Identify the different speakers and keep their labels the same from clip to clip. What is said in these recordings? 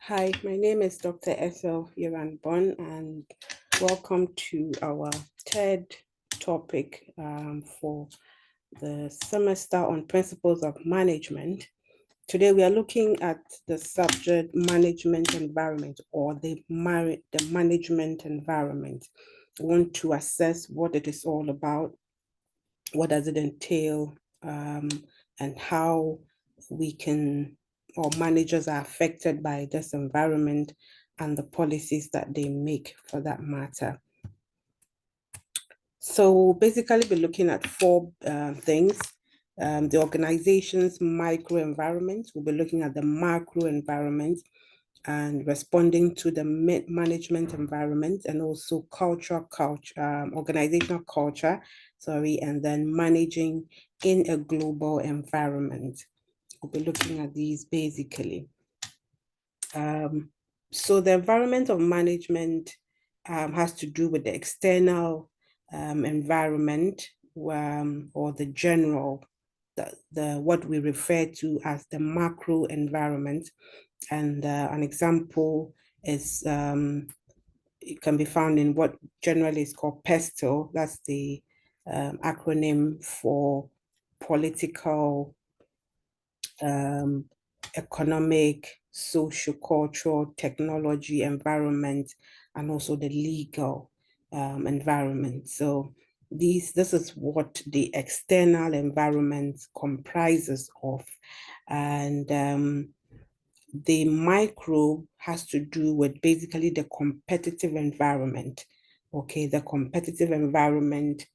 Speaker 1: Hi, my name is Dr. Ethel Bon, and welcome to our third topic for the semester on principles of management. Today, we are looking at the subject management environment, or the management environment. We want to assess what it is all about, what does it entail, and how we can, or managers are affected by this environment and the policies that they make for that matter. So we'll basically be looking at four things. The organization's microenvironment, we'll be looking at the macro environment and responding to the management environment, and also organizational culture, and then managing in a global environment. We'll be looking at these basically. So the environment of management has to do with the external environment, or the general, what we refer to as the macro environment. And an example is it can be found in what generally is called PESTEL. That's the acronym for political, economic, social, cultural, technology, environment, and also the legal environment. So this is what the external environment comprises of. And the micro has to do with basically the competitive environment. Okay, the competitive environment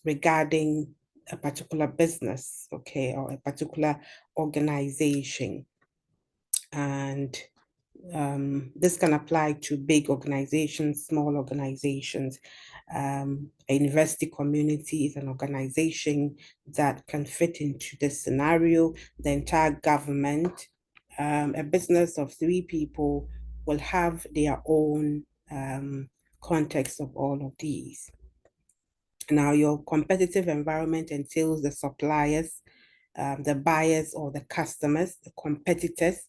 Speaker 1: regarding a particular business, okay, or a particular organization. And this can apply to big organizations, small organizations. A university community is an organization that can fit into this scenario. The entire government, a business of 3 people will have their own context of all of these. Now, your competitive environment entails the suppliers, the buyers or the customers, the competitors,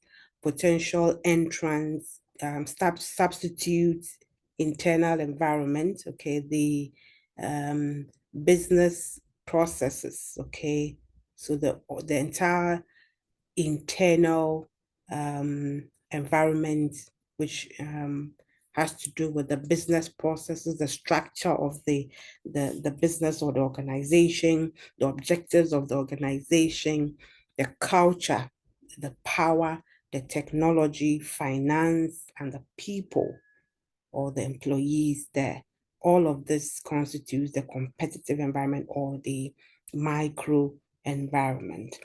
Speaker 1: potential entrants, substitutes, internal environment, okay, the business processes, okay, so the entire internal environment, which has to do with the business processes, the structure of the business or the organization, the objectives of the organization, the culture, the power, the technology, finance, and the people or the employees there. All of this constitutes the competitive environment or the micro environment.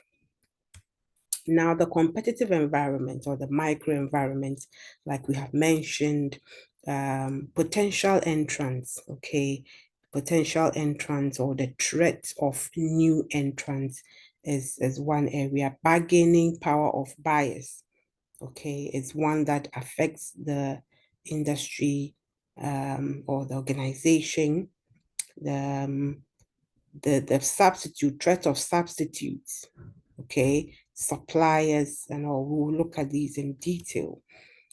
Speaker 1: Now, the competitive environment or the micro environment, like we have mentioned, potential entrants, okay, potential entrants or the threat of new entrants is one area. Bargaining power of buyers, okay, is one that affects the industry or the organization. The substitute, threat of substitutes, okay, suppliers, and all. We'll look at these in detail.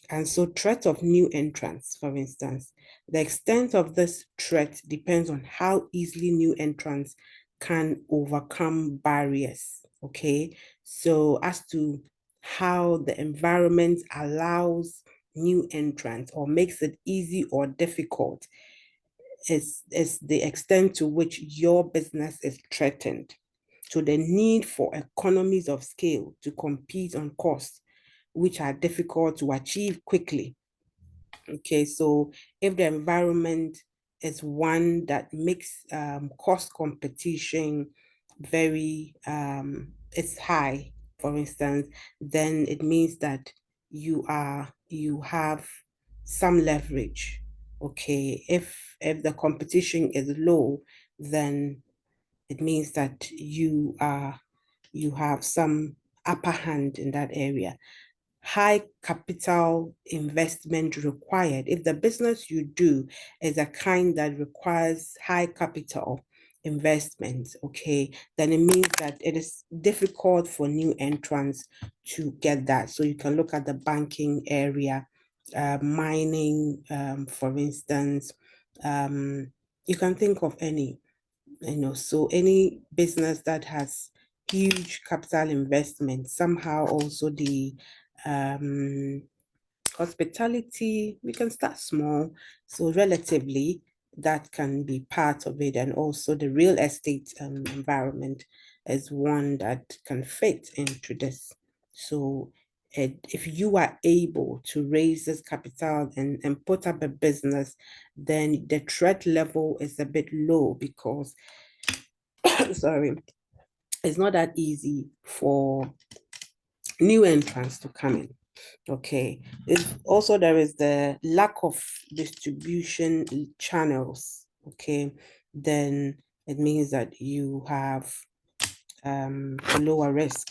Speaker 1: And so threat of new entrants, for instance, the extent of this threat depends on how easily new entrants can overcome barriers, okay? So as to how the environment allows new entrants or makes it easy or difficult is the extent to which your business is threatened. So the need for economies of scale to compete on costs, which are difficult to achieve quickly. Okay, so if the environment is one that makes cost competition very, it's high, for instance, then it means that you have some leverage. Okay, if the competition is low, then it means that you have some upper hand in that area. High capital investment required. If the business you do is a kind that requires high capital investment, okay, then it means that it is difficult for new entrants to get that. So you can look at the banking area mining, for instance. You can think of any, so any business that has huge capital investment, somehow also the um, hospitality, we can start small. So relatively, that can be part of it. And also the real estate environment is one that can fit into this. So if you are able to raise this capital and put up a business, then the threat level is a bit low because, sorry, it's not that easy for new entrants to come in. Okay. Also, there is the lack of distribution channels. Okay. Then it means that you have a lower risk.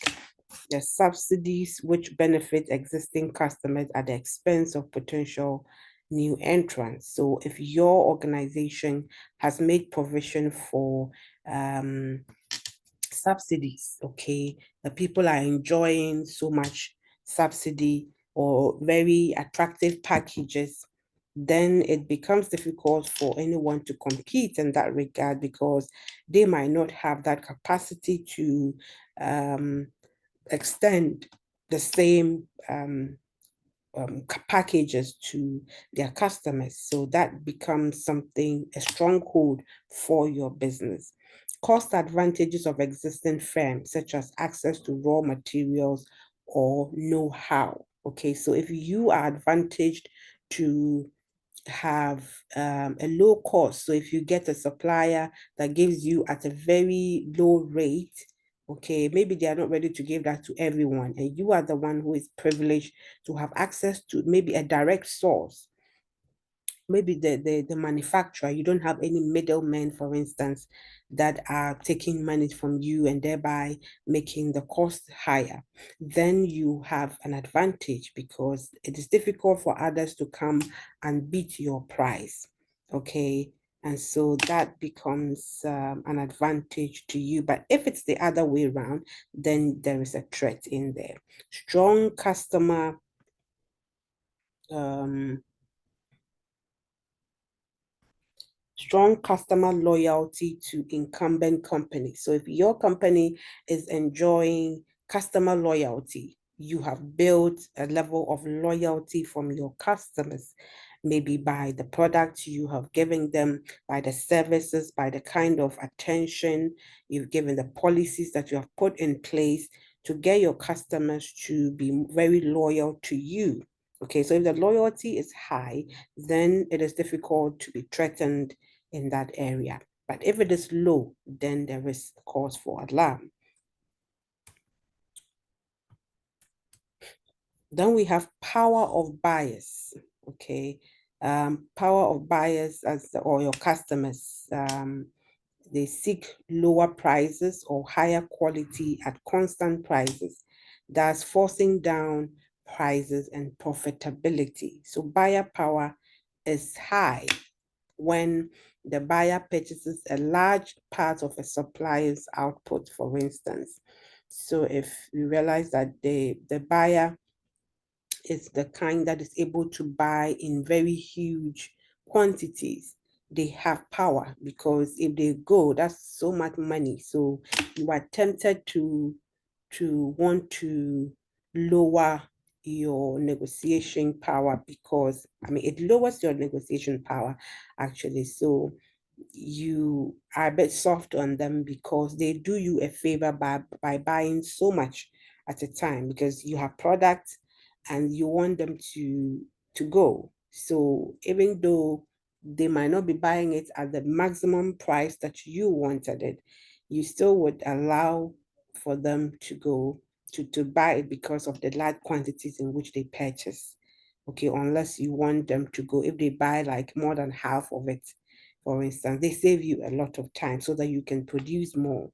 Speaker 1: There's subsidies which benefit existing customers at the expense of potential new entrants. So if your organization has made provision for subsidies, okay, the people are enjoying so much subsidy or very attractive packages, then it becomes difficult for anyone to compete in that regard because they might not have that capacity to extend the same packages to their customers. So that becomes something, a stronghold for your business. Cost advantages of existing firms, such as access to raw materials or know-how. Okay, so if you are advantaged to have a low cost, so if you get a supplier that gives you at a very low rate, okay, maybe they are not ready to give that to everyone, and you are the one who is privileged to have access to maybe a direct source, maybe the manufacturer, you don't have any middlemen, for instance, that are taking money from you and thereby making the cost higher, then you have an advantage because it is difficult for others to come and beat your price. Okay. And so that becomes an advantage to you. But if it's the other way around, then there is a threat in there. Strong customer um, strong customer loyalty to incumbent companies. So if your company is enjoying customer loyalty, you have built a level of loyalty from your customers, maybe by the products you have given them, by the services, by the kind of attention you've given, the policies that you have put in place to get your customers to be very loyal to you. Okay, so if the loyalty is high, then it is difficult to be threatened in that area. But if it is low, then there is cause for alarm. Then we have power of buyers. Okay. Power of buyers or your customers. They seek lower prices or higher quality at constant prices, thus forcing down prices and profitability. So buyer power is high when the buyer purchases a large part of a supplier's output, for instance. So if you realize that the buyer is the kind that is able to buy in very huge quantities, they have power because if they go, that's so much money. So you are tempted to want to lower your negotiation power because I mean it lowers your negotiation power actually. So you are a bit soft on them because they do you a favor by buying so much at a time because you have products and you want them to go. So even though they might not be buying it at the maximum price that you wanted it, you still would allow for them to go to buy it because of the large quantities in which they purchase. Okay, unless you want them to go, if they buy like more than half of it, for instance, they save you a lot of time so that you can produce more,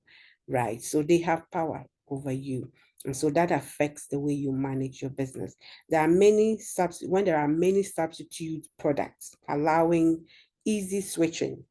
Speaker 1: right? So they have power over you. And so that affects the way you manage your business. There are many when there are many substitute products allowing easy switching.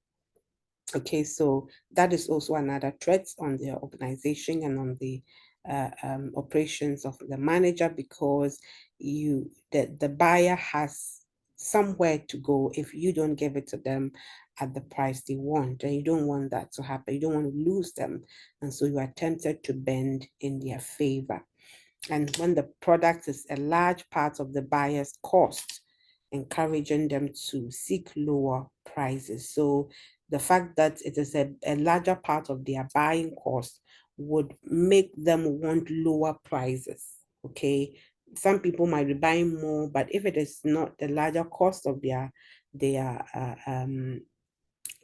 Speaker 1: Okay, so that is also another threat on the organization and on the operations of the manager, because the buyer has somewhere to go if you don't give it to them at the price they want, and you don't want that to happen. You don't want to lose them, and so you are tempted to bend in their favor. And when the product is a large part of the buyer's cost, encouraging them to seek lower prices. So the fact that it is a larger part of their buying cost would make them want lower prices. Okay. Some people might be buying more, but if it is not the larger cost of their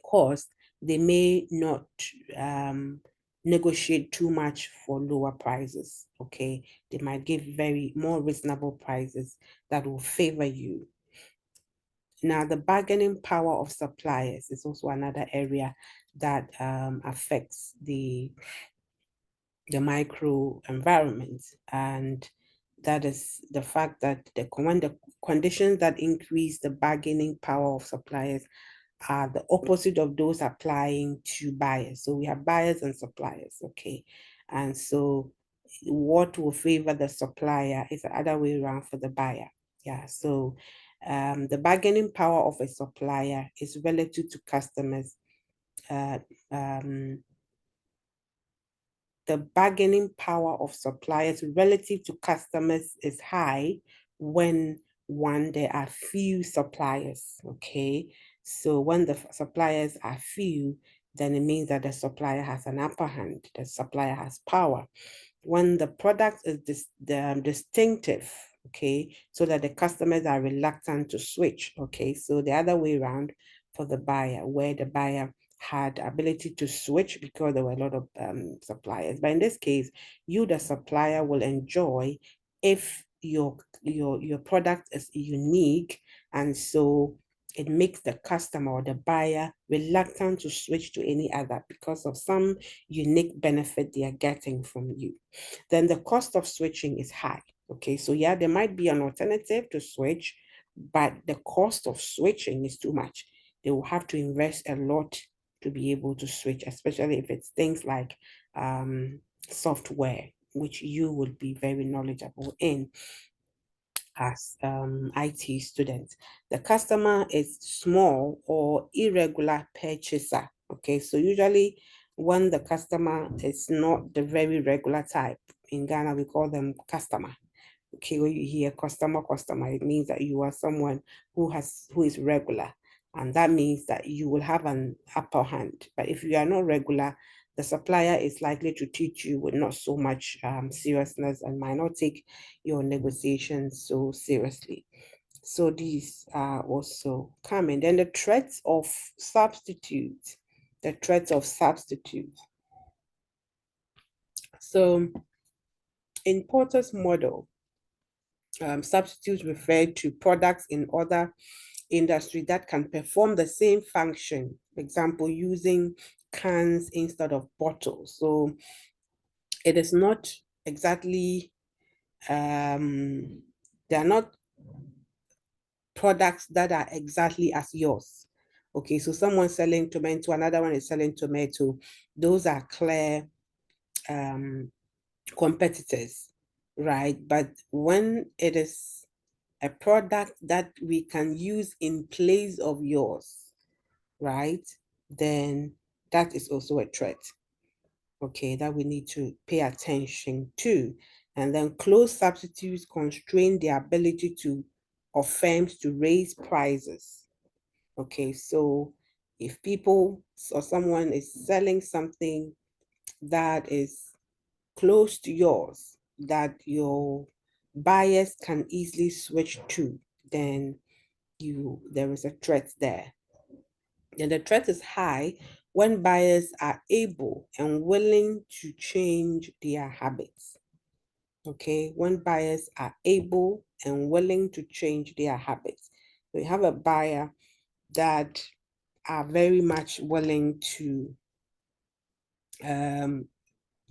Speaker 1: cost, they may not negotiate too much for lower prices. Okay, they might give very more reasonable prices that will favor you. Now, the bargaining power of suppliers is also another area that affects the microenvironment, and that is the fact that when the conditions that increase the bargaining power of suppliers are the opposite of those applying to buyers. So we have buyers and suppliers, okay? And so what will favor the supplier is the other way around for the buyer. Yeah, so the bargaining power of a supplier is relative to customers. The bargaining power of suppliers relative to customers is high when, one, there are few suppliers, okay? So when the suppliers are few, then it means that the supplier has an upper hand, the supplier has power. When the product is distinctive, okay, so that the customers are reluctant to switch, okay? So the other way around for the buyer, where the buyer had ability to switch because there were a lot of suppliers. But in this case, you, the supplier, will enjoy if your product is unique, and so it makes the customer or the buyer reluctant to switch to any other because of some unique benefit they are getting from you. Then the cost of switching is high. Okay, so yeah, there might be an alternative to switch, but the cost of switching is too much. They will have to invest a lot to be able to switch, especially if it's things like software, which you would be very knowledgeable in as IT students. The customer is small or irregular purchaser. Okay, so usually when the customer is not the very regular type, in Ghana we call them customer. Okay, when you hear customer, it means that you are someone who is regular, and that means that you will have an upper hand. But if you are not regular, the supplier is likely to treat you with not so much seriousness and might not take your negotiations so seriously. So these are also common. Then the threats of substitute. The threats of substitute. So in Porter's model, substitutes refer to products in other industry that can perform the same function. For example, using cans instead of bottles. So it is not exactly, they are not products that are exactly as yours. Okay, so someone selling tomato, another one is selling tomato. Those are clear competitors, right? But when it is a product that we can use in place of yours, right? Then that is also a threat, okay, that we need to pay attention to. And then close substitutes constrain the ability of firms to raise prices. Okay, so if people or someone is selling something that is close to yours, that your buyers can easily switch to, then there is a threat there. And the threat is high when buyers are able and willing to change their habits. Okay, when buyers are able and willing to change their habits. We have a buyer that are very much willing to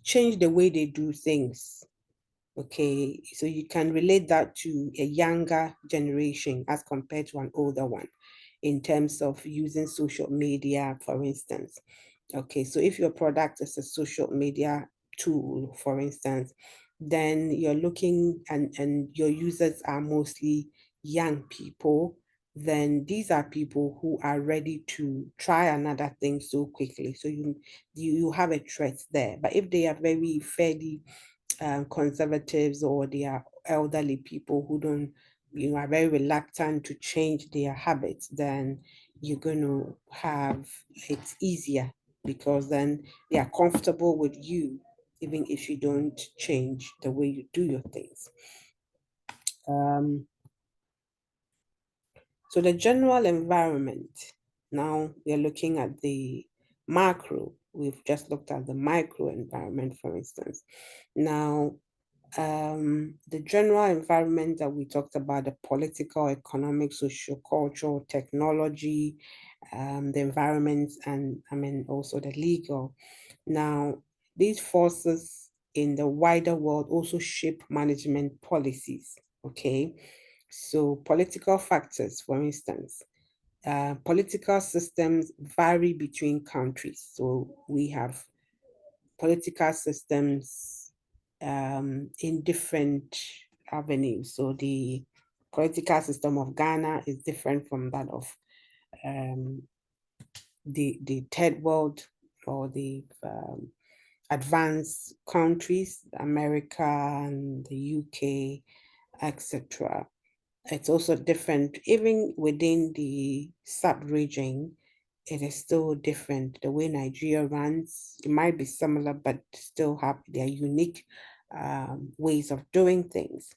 Speaker 1: change the way they do things. Okay, so you can relate that to a younger generation as compared to an older one in terms of using social media, for instance. Okay, so if your product is a social media tool, for instance, then you're looking and your users are mostly young people, then these are people who are ready to try another thing so quickly. So you have a threat there. But if they are very fairly conservatives, or they are elderly people who don't, are very reluctant to change their habits, then you're going to have it easier, because then they are comfortable with you, even if you don't change the way you do your things. So the general environment, now we're looking at the macro. We've just looked at the micro environment, for instance. Now, the general environment that we talked about, the political, economic, social, cultural, technology, the environment, and also the legal. Now, these forces in the wider world also shape management policies, okay? So political factors, for instance, political systems vary between countries. So we have political systems in different avenues. So the political system of Ghana is different from that of um, the third world, or the advanced countries, America and the UK, etc. It's also different, even within the sub-region, it is still different. The way Nigeria runs, it might be similar, but still have their unique ways of doing things.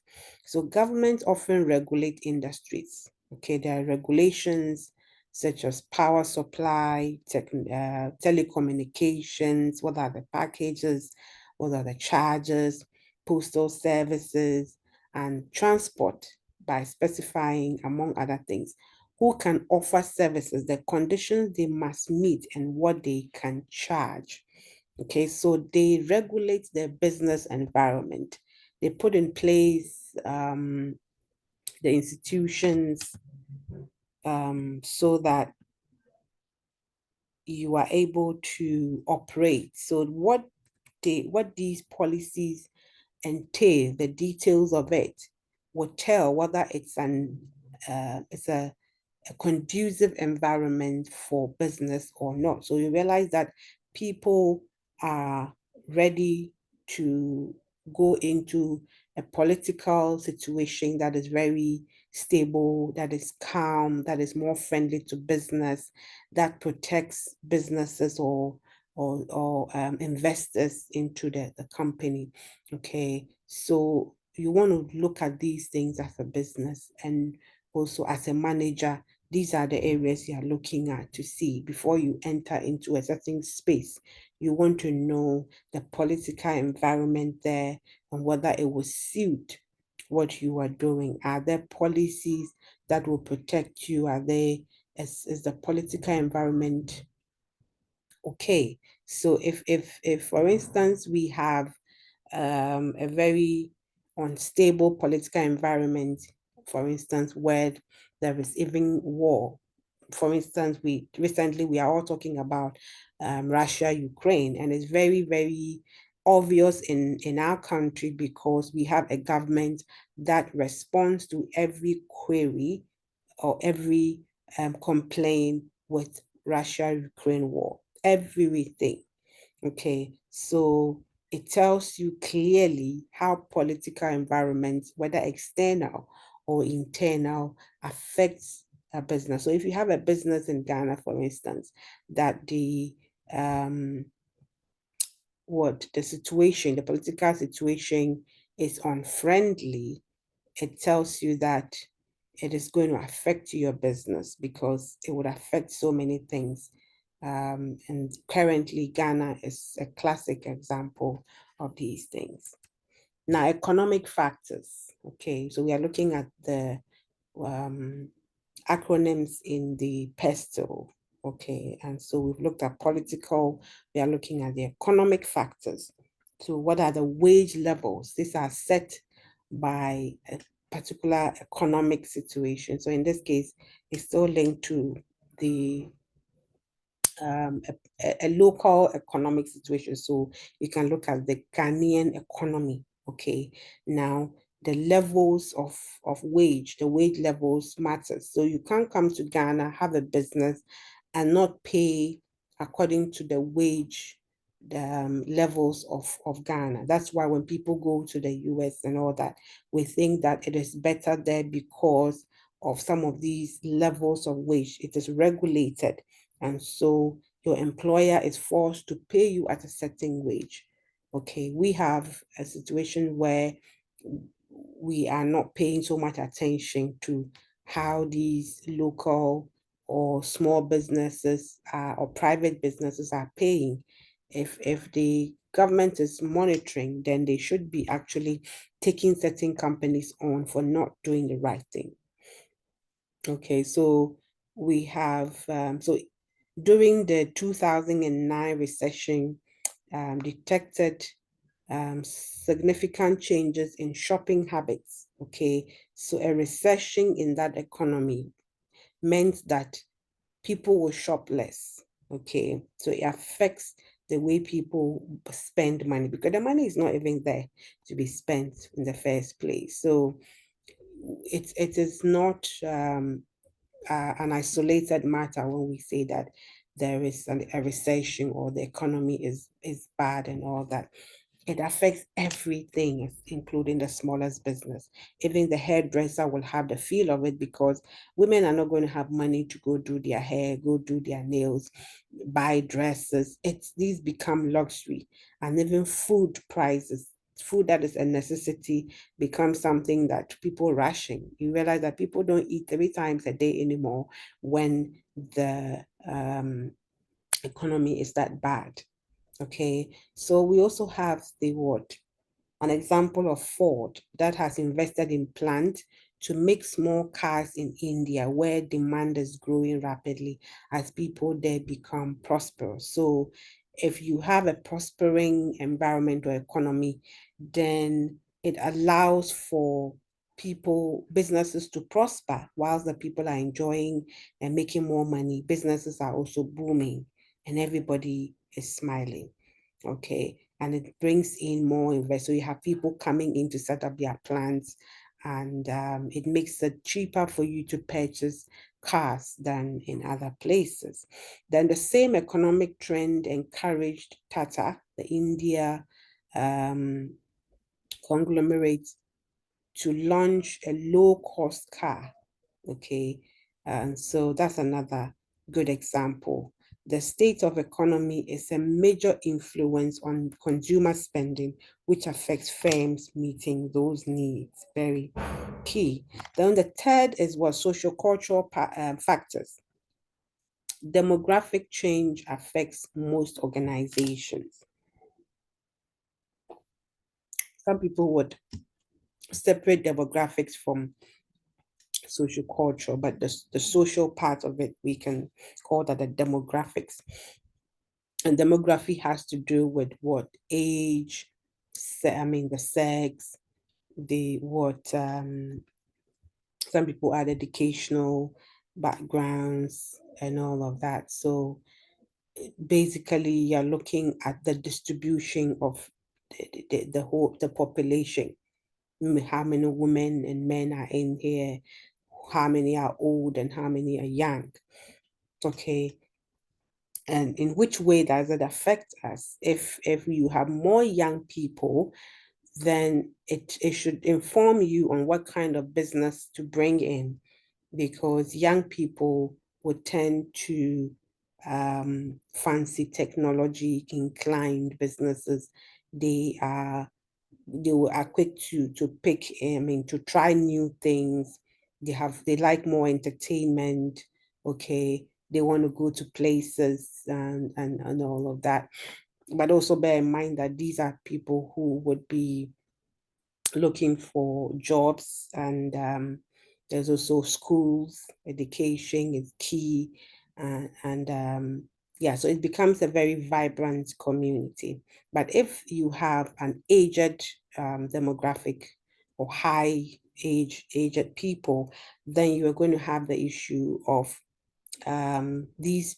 Speaker 1: So governments often regulate industries. Okay, there are regulations such as power supply, telecommunications, what are the packages, what are the charges, postal services, and transport, by specifying, among other things, who can offer services, the conditions they must meet, and what they can charge. Okay, so they regulate their business environment. They put in place the institutions so that you are able to operate. So what these policies entail, the details of it, will tell whether it's a conducive environment for business or not. So you realize that people are ready to go into a political situation that is very stable, that is calm, that is more friendly to business, that protects businesses or investors into the company. Okay, so you want to look at these things as a business, and also as a manager, these are the areas you are looking at to see before you enter into a certain space. You want to know the political environment there, and whether it will suit what you are doing. Are there policies that will protect you? Is the political environment okay? So if for instance we have a very unstable political environment, for instance, where there is even war. For instance, we are all talking about Russia, Ukraine, and it's very, very obvious in our country, because we have a government that responds to every query or every complaint with Russia-Ukraine war, everything. Okay, so it tells you clearly how political environment, whether external or internal, affects a business. So if you have a business in Ghana, for instance, that the political situation is unfriendly, it tells you that it is going to affect your business, because it would affect so many things. And currently, Ghana is a classic example of these things. Now, economic factors. Okay, so we are looking at the acronyms in the PESTEL. Okay, and so we've looked at political, we are looking at the economic factors. So what are the wage levels? These are set by a particular economic situation. So in this case, it's still linked to the a local economic situation. So you can look at the Ghanaian economy. Okay, now the levels of wage, the wage levels matters. So you can't come to Ghana, have a business, and not pay according to the wage levels of Ghana. That's why when people go to the US and all that, we think that it is better there because of some of these levels of wage. It is regulated. And so your employer is forced to pay you at a certain wage. Okay, we have a situation where we are not paying so much attention to how these local or small businesses or private businesses are paying. If the government is monitoring, then they should be actually taking certain companies on for not doing the right thing. Okay, so we have so during the 2009 recession, detected significant changes in shopping habits. Okay, so a recession in that economy meant that people will shop less. Okay, so it affects the way people spend money because the money is not even there to be spent in the first place. So it is not an isolated matter when we say that there is a recession or the economy is bad and all that. It affects everything, including the smallest business. Even the hairdresser will have the feel of it because women are not going to have money to go do their hair, go do their nails, buy dresses. These become luxury, and even food prices. Food that is a necessity becomes something that people ration. You realize that people don't eat 3 times a day anymore when the economy is that bad. Okay, so we also have the what? An example of Ford that has invested in plant to make small cars in India where demand is growing rapidly as people there become prosperous. So if you have a prospering environment or economy, then it allows for businesses to prosper whilst the people are enjoying and making more money. Businesses are also booming and everybody is smiling. Okay, and it brings in more investors. So you have people coming in to set up their plants, and it makes it cheaper for you to purchase cars than in other places. Then the same economic trend encouraged Tata, the India um, conglomerate, to launch a low-cost car. Okay, and so that's another good example. The state of economy is a major influence on consumer spending, which affects firms meeting those needs. Very key. Then the third is what social cultural factors. Demographic change affects most organizations. Some people would separate demographics from social culture, but the social part of it, we can call that the demographics. And demography has to do with what age, the sex, the what some people add educational backgrounds and all of that. So basically you're looking at the distribution of the population. How many women and men are in here, how many are old and how many are young. Okay, and in which way does it affect us? If you have more young people, then it should inform you on what kind of business to bring in, because young people would tend to fancy technology inclined businesses. They are quick to pick, to try new things. They like more entertainment. Okay, they want to go to places and all of that. But also bear in mind that these are people who would be looking for jobs, and there's also schools. Education is key, and yeah, so it becomes a very vibrant community. But if you have an aged demographic or aged people, then you are going to have the issue of these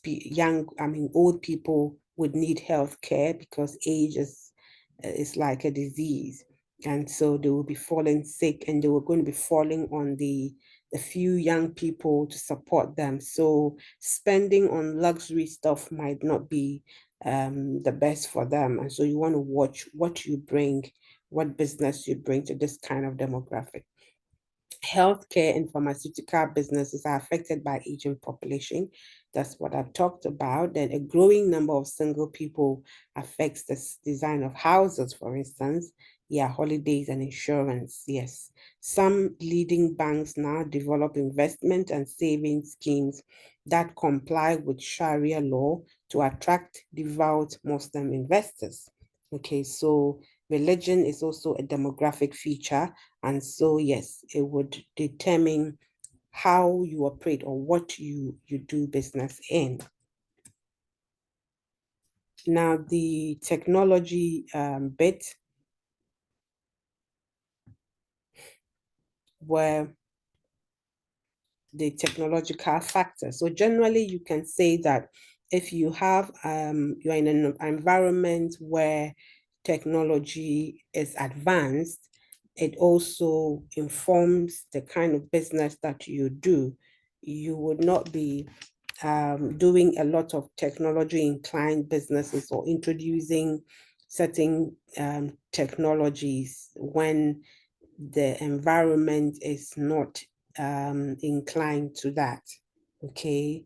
Speaker 1: old people would need health care because age is like a disease. And so they will be falling sick and they were going to be falling on the few young people to support them. So spending on luxury stuff might not be the best for them. And so you want to watch what you bring, what business you bring to this kind of demographic. Healthcare and pharmaceutical businesses are affected by aging population. That's what I've talked about. Then a growing number of single people affects the design of houses, for instance. Yeah, holidays and insurance. Yes. Some leading banks now develop investment and saving schemes that comply with Sharia law to attract devout Muslim investors. Okay, so religion is also a demographic feature, and so, yes, it would determine how you operate or what you do business in. Now, the technology bit, where the technological factor. So generally, you can say that if you have you're in an environment where technology is advanced, it also informs the kind of business that you do. You would not be doing a lot of technology inclined businesses or introducing certain technologies when the environment is not inclined to that. Okay,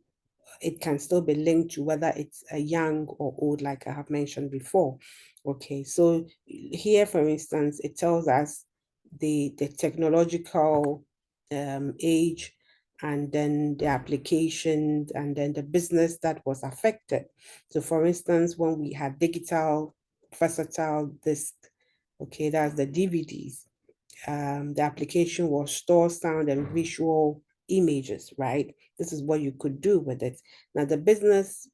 Speaker 1: it can still be linked to whether it's a young or old, like I have mentioned before. Okay, so here, for instance, it tells us the technological age, and then the application, and then the business that was affected. So for instance, when we had digital versatile disc, okay, that's the DVDs, the application was store sound and visual images, right? This is what you could do with it. Now, the business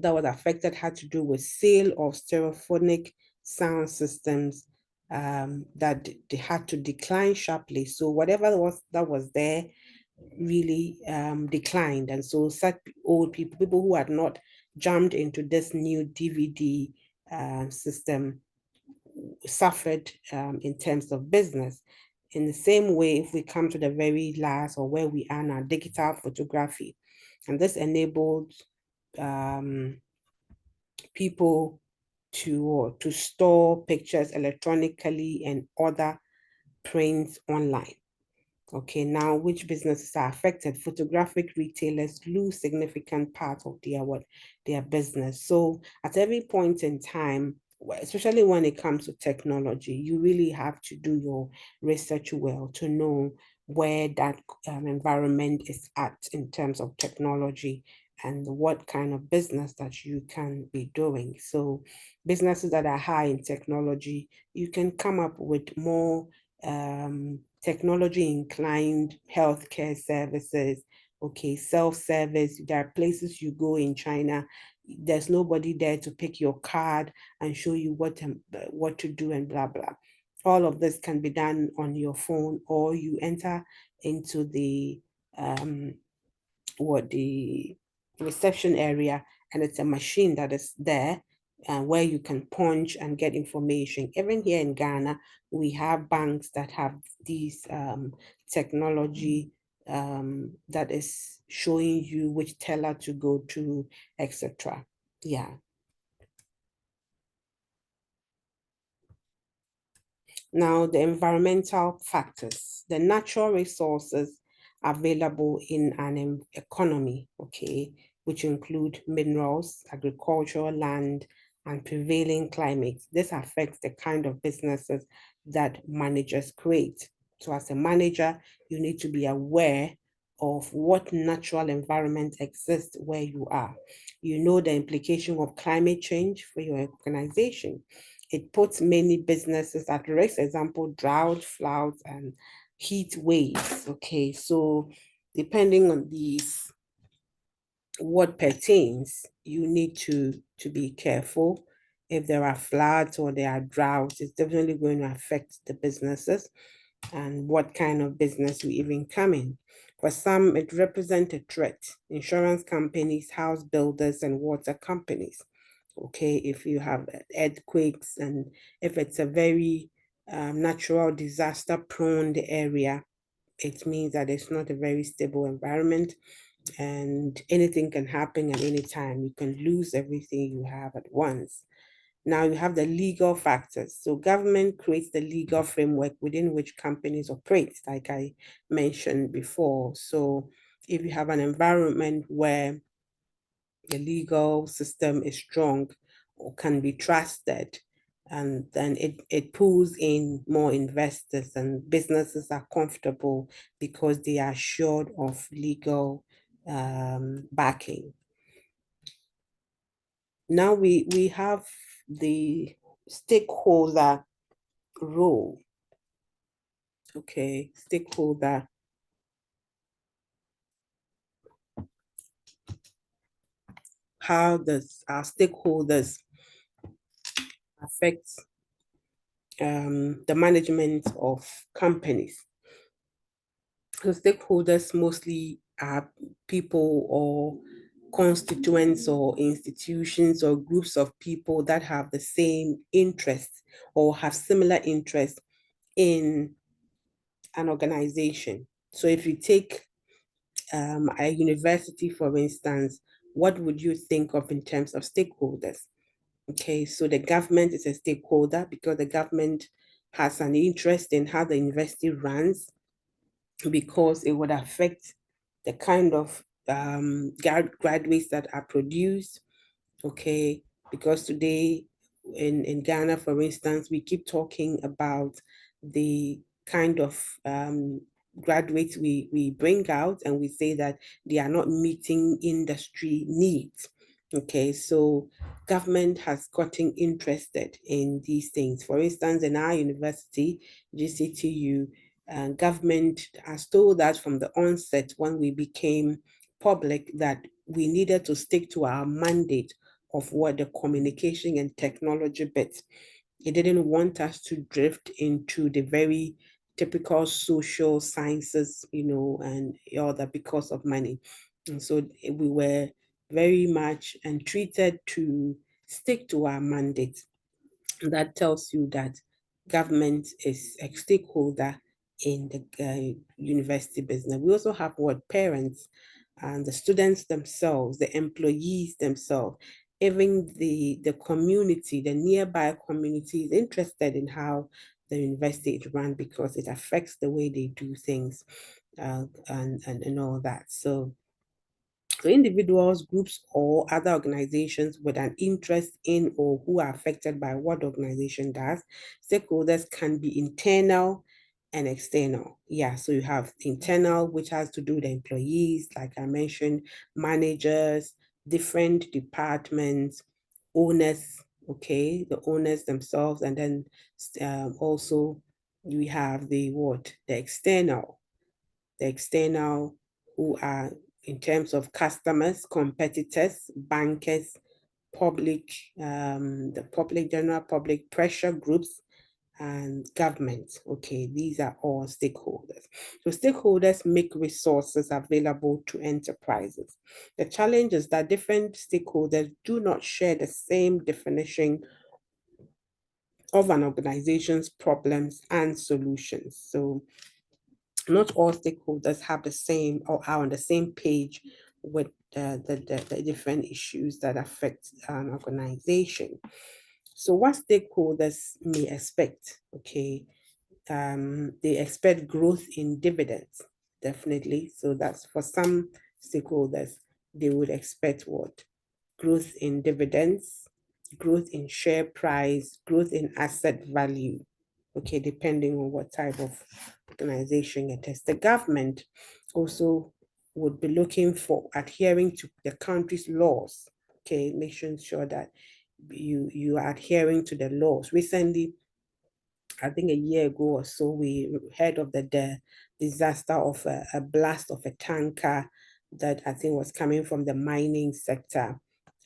Speaker 1: that was affected had to do with sale of stereophonic sound systems that they had to decline sharply. So whatever was there really declined. And so such old people who had not jumped into this new DVD system suffered in terms of business. In the same way, if we come to the very last or where we are now, digital photography, and this enabled um, people to store pictures electronically and other prints online. Okay, now which businesses are affected? Photographic retailers lose significant part of their business. So at every point in time, especially when it comes to technology, you really have to do your research well to know where that environment is at in terms of technology and what kind of business that you can be doing. So businesses that are high in technology, you can come up with more technology inclined healthcare services. Okay, self-service. There are places you go in China, there's nobody there to pick your card and show you what to do and blah blah. All of this can be done on your phone, or you enter into um the reception area, and it's a machine that is there where you can punch and get information. Even here in Ghana, we have banks that have these technology that is showing you which teller to go to, etc. Yeah. Now, the environmental factors, the natural resources available in an economy, okay, which include minerals, agricultural land, and prevailing climate. This affects the kind of businesses that managers create. So as a manager, you need to be aware of what natural environment exists where you are. You know the implication of climate change for your organization. It puts many businesses at risk, example, drought, floods, and heat waves. Okay, so depending on these, what pertains, you need to be careful. If there are floods or there are droughts, it's definitely going to affect the businesses and what kind of business we even come in. For some, it represents a threat. Insurance companies, house builders, and water companies. Okay, if you have earthquakes and if it's a very natural disaster prone area, it means that it's not a very stable environment and anything can happen at any time. You can lose everything you have at once. Now you have the legal factors. So government creates the legal framework within which companies operate, like I mentioned before. So if you have an environment where the legal system is strong or can be trusted, and then it pulls in more investors and businesses are comfortable because they are assured of legal backing. Now we have the stakeholder role. Okay, stakeholder. How does our stakeholders affect the management of companies? So stakeholders mostly are people or constituents or institutions or groups of people that have the same interests or have similar interests in an organization. So if you take a university, for instance, what would you think of in terms of stakeholders? Okay, so the government is a stakeholder because the government has an interest in how the university runs because it would affect the kind of graduates that are produced. Okay, because today in Ghana, for instance, we keep talking about the kind of graduates we bring out and we say that they are not meeting industry needs. Okay, so government has gotten interested in these things. For instance, in our university, GCTU, government has told us from the onset when we became public that we needed to stick to our mandate of what the communication and technology bit. It didn't want us to drift into the very typical social sciences, and all that because of money. And so we were very much entreated to stick to our mandate. That tells you that government is a stakeholder in the university business. We also have what parents and the students themselves, the employees themselves, even the community, the nearby community is interested in how the university is run because it affects the way they do things and all that. So individuals, groups, or other organizations with an interest in or who are affected by what the organization does, stakeholders can be internal and external. Yeah, so you have internal, which has to do with the employees, like I mentioned, managers, different departments, owners, okay, the owners themselves, and then also we have the external who are in terms of customers, competitors, bankers, public, the public, general public, pressure groups, and government. Okay, these are all stakeholders. So stakeholders make resources available to enterprises. The challenge is that different stakeholders do not share the same definition of an organization's problems and solutions. So not all stakeholders have the same or are on the same page with the different issues that affect an organization. So what stakeholders may expect, okay, they expect growth in dividends, definitely. So that's for some stakeholders, they would expect what? Growth in dividends, growth in share price, growth in asset value, okay, depending on what type of organization it is. The government also would be looking for adhering to the country's laws, okay, making sure that you are adhering to the laws. Recently, I think a year ago or so, we heard of the disaster of a blast of a tanker that I think was coming from the mining sector.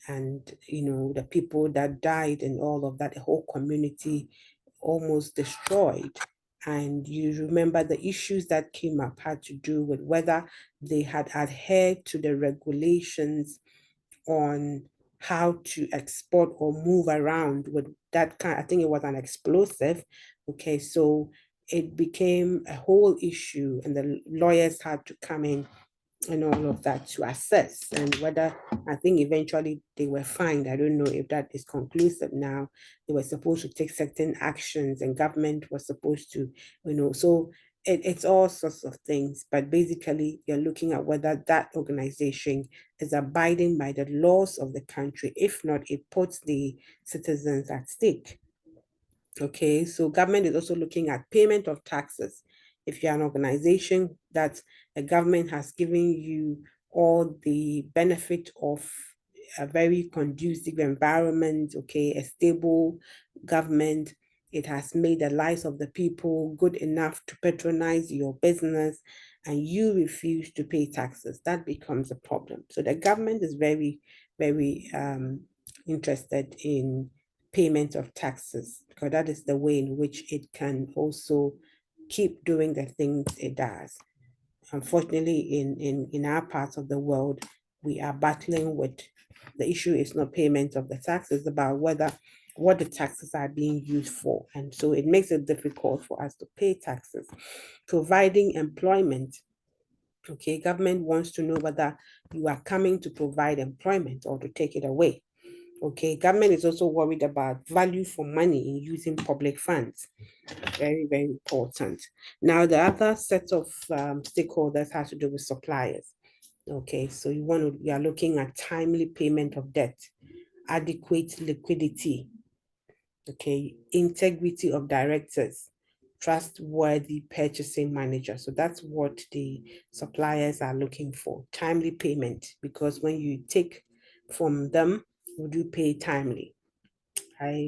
Speaker 1: And, the people that died and all of that, the whole community almost destroyed. And you remember the issues that came up had to do with whether they had adhered to the regulations on how to export or move around with that kind. I think it was an explosive. Okay, so it became a whole issue, and the lawyers had to come in and all of that to assess, and whether, I think eventually they were fined. I don't know if that is conclusive now. They were supposed to take certain actions, and government was supposed to, so it's all sorts of things. But basically, you're looking at whether that organization is abiding by the laws of the country. If not, it puts the citizens at stake. Okay, so government is also looking at payment of taxes. If you're an organization that the government has given you all the benefit of a very conducive environment, okay, a stable government, it has made the lives of the people good enough to patronize your business, and you refuse to pay taxes, that becomes a problem. So the government is very, very interested in payment of taxes, because that is the way in which it can also keep doing the things it does. Unfortunately, in our parts of the world, we are battling with, the issue is not payment of the taxes, about whether what the taxes are being used for. And so it makes it difficult for us to pay taxes. Providing employment. Okay, government wants to know whether you are coming to provide employment or to take it away. Okay, government is also worried about value for money in using public funds. Very, very important. Now, the other set of stakeholders has to do with suppliers. Okay, so you are looking at timely payment of debt, adequate liquidity, okay, integrity of directors, trustworthy purchasing manager. So that's what the suppliers are looking for, timely payment, because when you take from them, would you pay timely?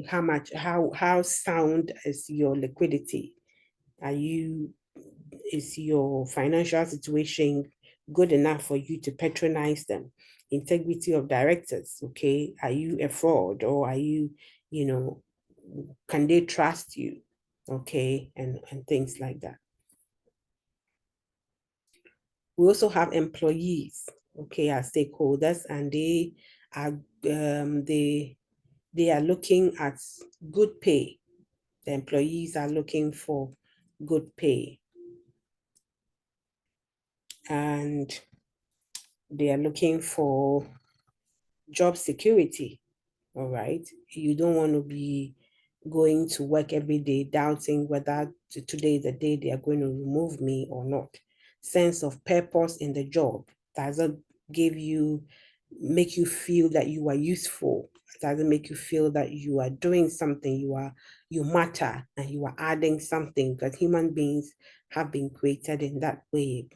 Speaker 1: How much, how sound is your liquidity? Is your financial situation good enough for you to patronize them? Integrity of directors, okay? Are you a fraud, or are you, can they trust you? Okay, and things like that. We also have employees, okay, as stakeholders, and they are they are looking at good pay. The employees are looking for good pay, and they are looking for job security. All right. You don't want to be going to work every day doubting whether today is the day they are going to remove me or not. Sense of purpose in the job. Does it make you feel that you are useful? Does it make you feel that you are doing something, you matter, and you are adding something? Because human beings have been created in that way.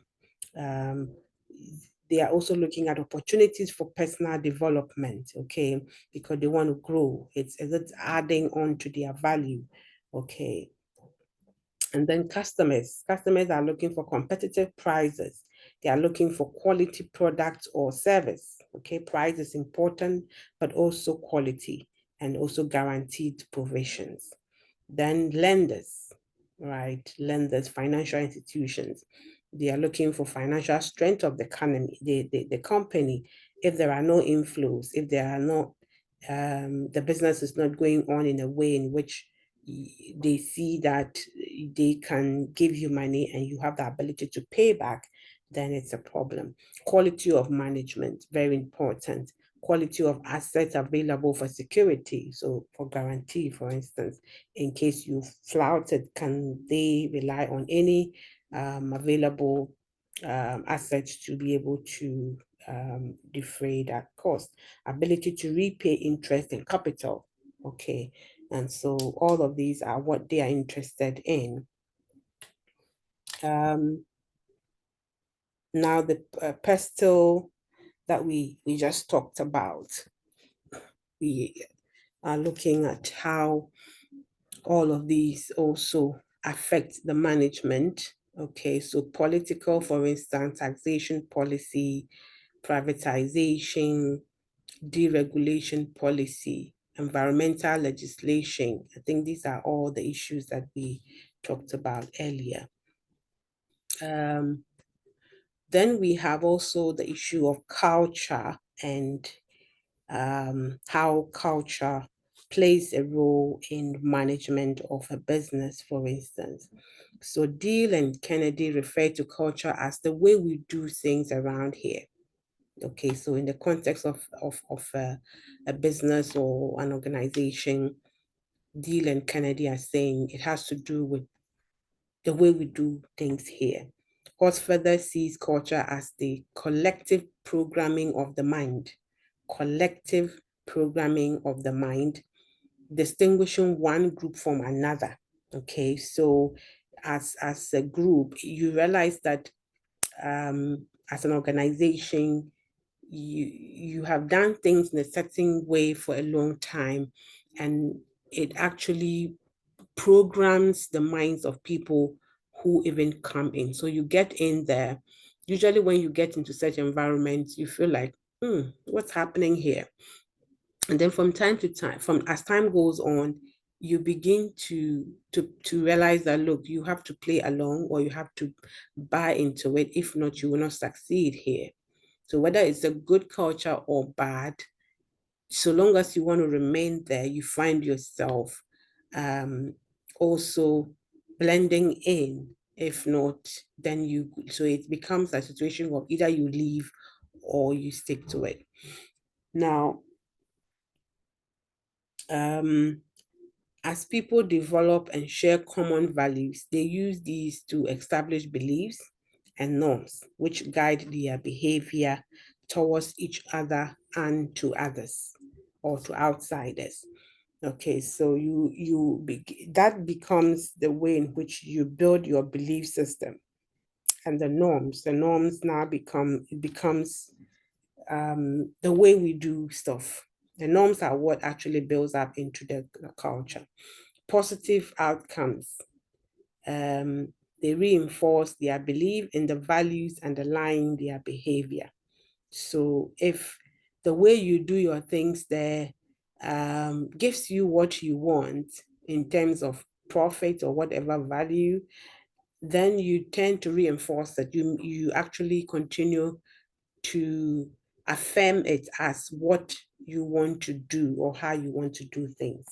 Speaker 1: Um, they are also looking at opportunities for personal development, okay, because they want to grow. It's adding on to their value, okay. And then customers are looking for competitive prices. They are looking for quality products or service, okay. Price is important, but also quality, and also guaranteed provisions. Then lenders, right? Lenders, financial institutions, they are looking for financial strength of the economy, the company. If there are no inflows, if there are not, the business is not going on in a way in which they see that they can give you money and you have the ability to pay back, then it's a problem. Quality of management, very important. Quality of assets available for security. So for guarantee, for instance, in case you flouted, can they rely on any available assets to be able to defray that cost? Ability to repay interest and capital. Okay. And so all of these are what they are interested in. Now the pestle that we just talked about, we are looking at how all of these also affect the management. Okay, so political, for instance, taxation policy, privatization, deregulation policy, environmental legislation. I think these are all the issues that we talked about earlier. Then we have also the issue of culture and how culture plays a role in management of a business, for instance. So Deal and Kennedy refer to culture as the way we do things around here. Okay, so in the context of a business or an organization, Deal and Kennedy are saying it has to do with the way we do things here. Further sees culture as the collective programming of the mind, collective programming of the mind, distinguishing one group from another. Okay, so as a group, you realize that as an organization, you have done things in a certain way for a long time, and it actually programs the minds of people who even come in. So you get in there. Usually when you get into such environments, you feel like, what's happening here? And then from time to time, from as time goes on, you begin to realize that, look, you have to play along or you have to buy into it. If not, you will not succeed here. So whether it's a good culture or bad, so long as you want to remain there, you find yourself also blending in. If not, then so it becomes a situation of either you leave or you stick to it. Now, as people develop and share common values, they use these to establish beliefs and norms, which guide their behavior towards each other and to others or to outsiders. Okay, so that becomes the way in which you build your belief system, and the norms. The norms now becomes the way we do stuff. The norms are what actually builds up into the culture. Positive outcomes. They reinforce their belief in the values underlying their behavior. So if the way you do your things there gives you what you want in terms of profit or whatever value, then you tend to reinforce that you actually continue to affirm it as what you want to do or how you want to do things.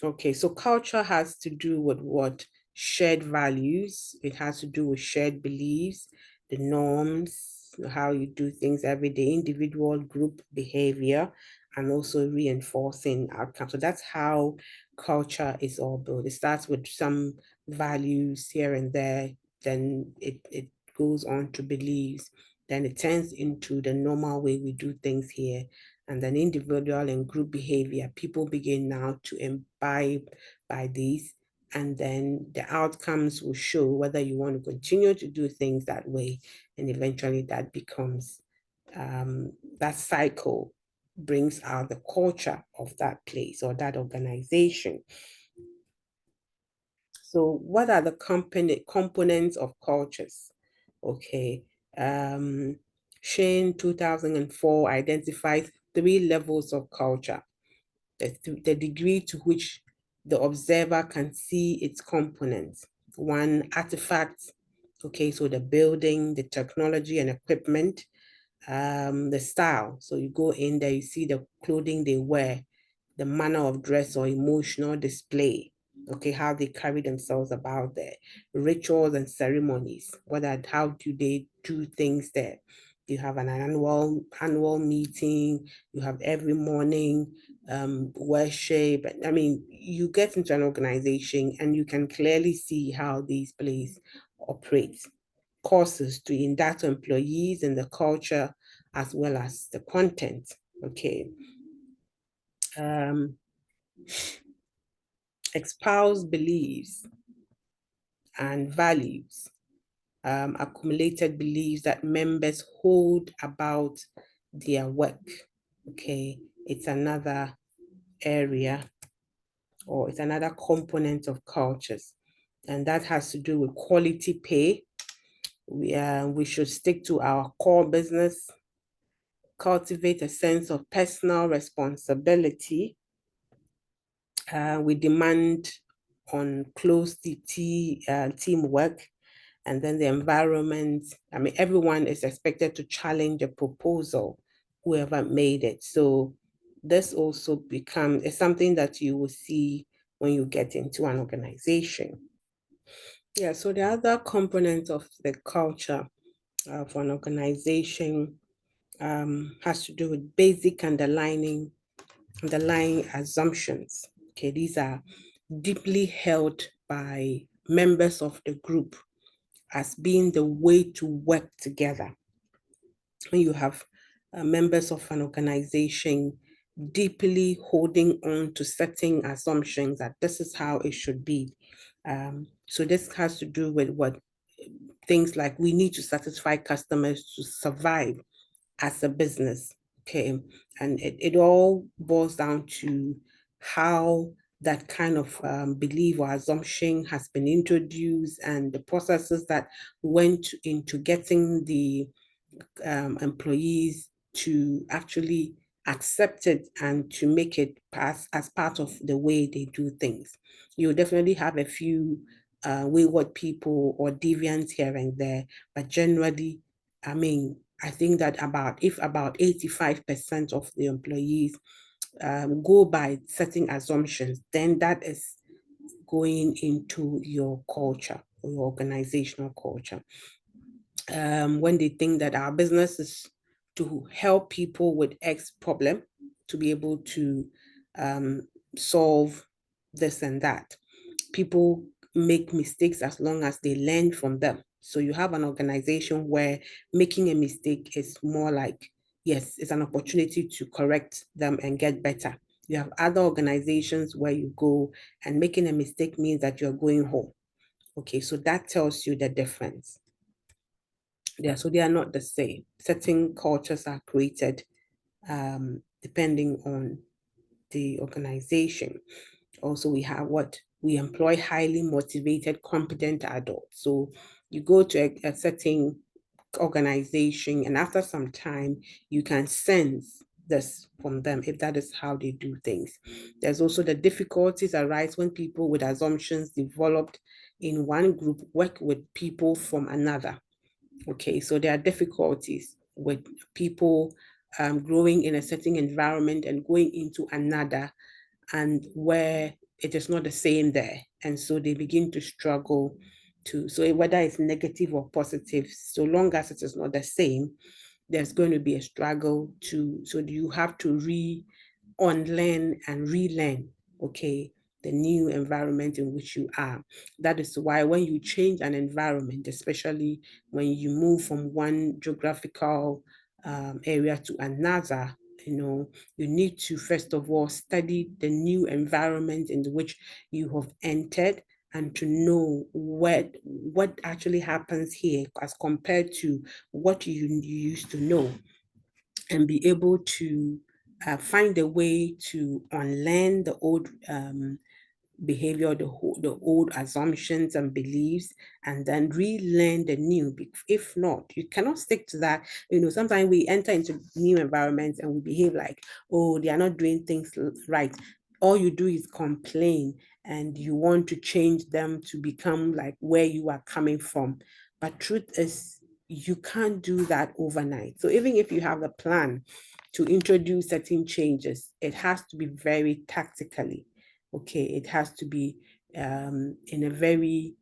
Speaker 1: Okay, so culture has to do with what? Shared values. It has to do with shared beliefs, the norms, how you do things every day, individual group behavior, and also reinforcing outcomes. So that's how culture is all built. It starts with some values here and there, then it goes on to beliefs, then it turns into the normal way we do things here, and then individual and group behavior. People begin now to imbibe by these, and then the outcomes will show whether you want to continue to do things that way, and eventually that becomes that cycle brings out the culture of that place or that organization. So what are the components of cultures? Okay. Shane 2004 identifies 3 levels of culture. The degree to which the observer can see its components. 1, artifacts. Okay, so the building, the technology and equipment, the style. So you go in there, you see the clothing they wear, the manner of dress or emotional display. Okay, how they carry themselves about there, rituals and ceremonies. How do they do things there? You have an annual meeting. You have every morning worship. I mean, you get into an organization and you can clearly see how these places operate. Courses to induct employees in the culture as well as the content. Okay. Espouse beliefs and values, accumulated beliefs that members hold about their work. Okay, it's another area or it's another component of cultures, and that has to do with quality pay. We should stick to our core business, cultivate a sense of personal responsibility, We demand on close teamwork, and then the environment. I mean, everyone is expected to challenge a proposal, whoever made it. So this also it's something that you will see when you get into an organization. Yeah, so the other component of the culture of an organization has to do with basic underlying assumptions. Okay, these are deeply held by members of the group as being the way to work together. When you have members of an organization deeply holding on to certain assumptions that this is how it should be. So this has to do with what things like we need to satisfy customers to survive as a business. Okay. And it all boils down to how that kind of belief or assumption has been introduced and the processes that went into getting the employees to actually accept it and to make it pass as part of the way they do things. You definitely have a few wayward people or deviants here and there, but generally, I mean, I think that if about 85% of the employees go by certain assumptions, then that is going into your culture, your organizational culture. When they think that our business is to help people with X problem, to be able to um, solve this and that. People make mistakes as long as they learn from them. So you have an organization where making a mistake is more like, yes, it's an opportunity to correct them and get better. You have other organizations where you go and making a mistake means that you're going home. Okay, so that tells you the difference. Yeah, so they are not the same. Certain cultures are created depending on the organization. Also, we have what we employ highly motivated, competent adults. So you go to a certain organization, and after some time, you can sense this from them if that is how they do things. There's also the difficulties arise when people with assumptions developed in one group work with people from another. Okay, so there are difficulties with people growing in a certain environment and going into another, and where it is not the same there. And so they begin to struggle to, so whether it's negative or positive, so long as it is not the same, there's going to be a struggle to, so you have to unlearn and relearn, okay, the new environment in which you are. That is why when you change an environment, especially when you move from one geographical area to another, you need to first of all study the new environment in which you have entered, and to know what actually happens here as compared to what you used to know, and be able to find a way to unlearn the old behavior, the old assumptions and beliefs, and then relearn the new. If not, you cannot stick to that. Sometimes we enter into new environments and we behave like, oh, they are not doing things right. All you do is complain, and you want to change them to become like where you are coming from. But truth is, you can't do that overnight. So even if you have a plan to introduce certain changes, it has to be very tactically. Okay, it has to be in a very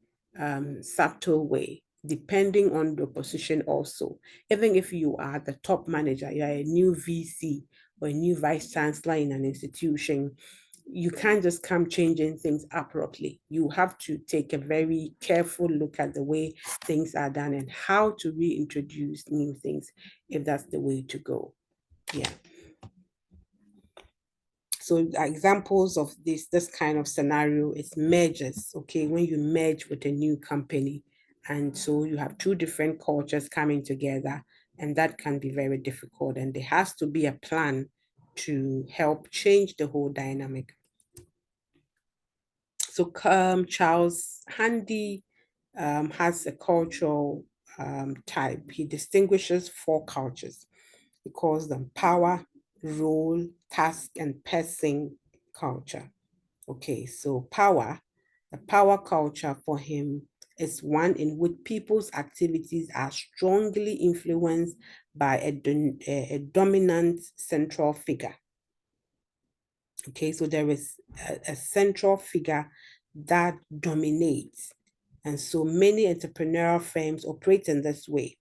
Speaker 1: subtle way, depending on the position also. Even if you are the top manager, you are a new VC or a new vice chancellor in an institution, you can't just come changing things abruptly. You have to take a very careful look at the way things are done and how to reintroduce new things if that's the way to go. Yeah. So examples of this kind of scenario is mergers. Okay, when you merge with a new company, and so you have two different cultures coming together, and that can be very difficult. And there has to be a plan to help change the whole dynamic. So Charles Handy has a cultural type. He distinguishes four cultures. He calls them power, role, task, and person culture. Okay, so the power culture for him is one in which people's activities are strongly influenced by a dominant central figure. Okay, so there is a central figure that dominates. And so many entrepreneurial firms operate in this way,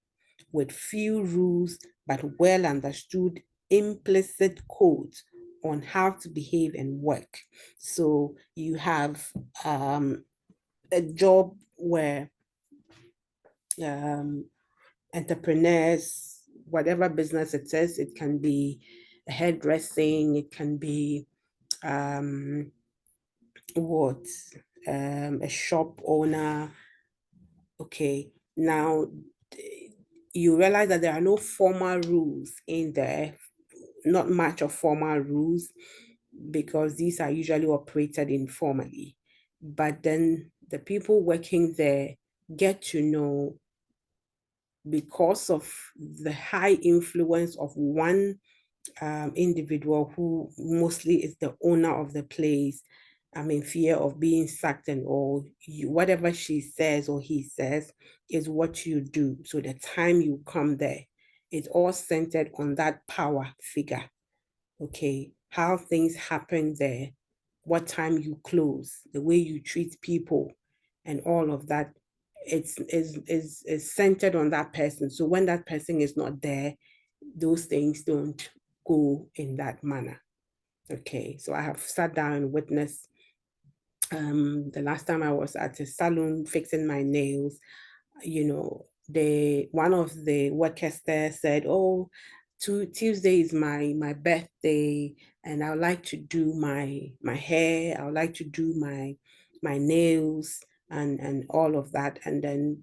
Speaker 1: with few rules, but well understood implicit codes on how to behave and work. So you have a job where entrepreneurs, whatever business it is, it can be hairdressing, it can be what a shop owner. Okay, now you realize that there are no formal rules in there, not much of formal rules, because these are usually operated informally. But then the people working there get to know, because of the high influence of one individual who mostly is the owner of the place. I'm in fear of being sacked, and all whatever she says or he says is what you do. So the time you come there, it's all centered on that power figure. Okay, how things happen there, what time you close, the way you treat people, and all of that. Is centered on that person. So when that person is not there, those things don't go in that manner. Okay, so I have sat down and witnessed the last time I was at a salon fixing my nails, one of the workers there said, "Oh, Tuesday is my birthday, and I would like to do my hair. I would like to do my nails and all of that." And then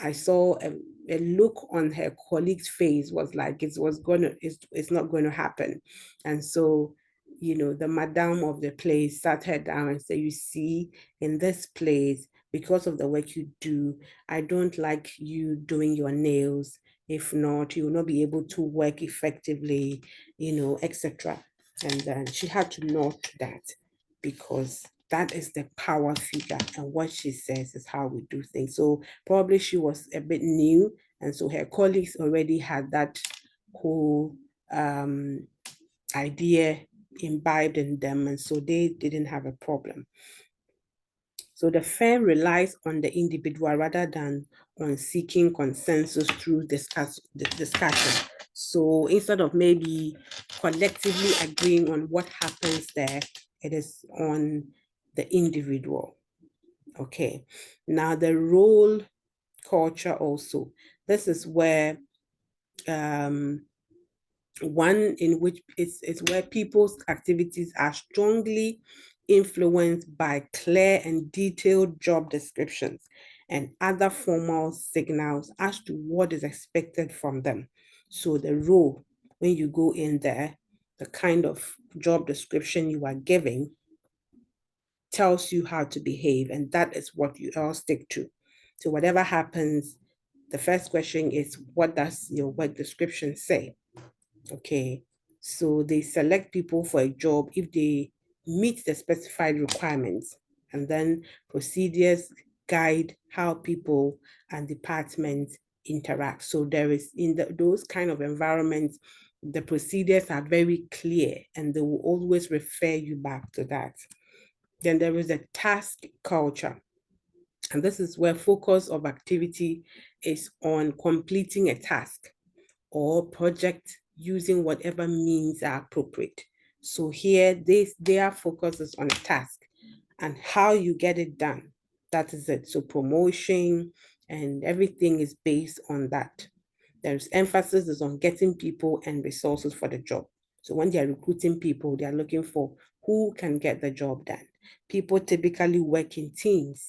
Speaker 1: I saw a look on her colleague's face was like it's not going to happen. And so, the madam of the place sat her down and said, "You see, in this place, because of the work you do, I don't like you doing your nails. If not, you will not be able to work effectively, etc." And then she had to note that, because that is the power figure, and what she says is how we do things. So probably she was a bit new, and so her colleagues already had that whole idea imbibed in them, and so they didn't have a problem. So the firm relies on the individual rather than on seeking consensus through discussion. So instead of maybe collectively agreeing on what happens there, it is on the individual. Okay, now the role culture also. This is where one in which it's where people's activities are strongly influenced by clear and detailed job descriptions and other formal signals as to what is expected from them. So the role, when you go in there, the kind of job description you are giving tells you how to behave, and that is what you all stick to. So whatever happens, the first question is, what does your work description say? Okay, so they select people for a job if they meet the specified requirements, and then procedures guide how people and departments interact. So there is, in those kind of environments, the procedures are very clear, and they will always refer you back to that. Then there is a task culture. And this is where focus of activity is on completing a task or project using whatever means are appropriate. So here, their focus is on a task and how you get it done. That is it. So promotion and everything is based on that. There's emphasis is on getting people and resources for the job. So when they are recruiting people, they are looking for who can get the job done. People typically work in teams.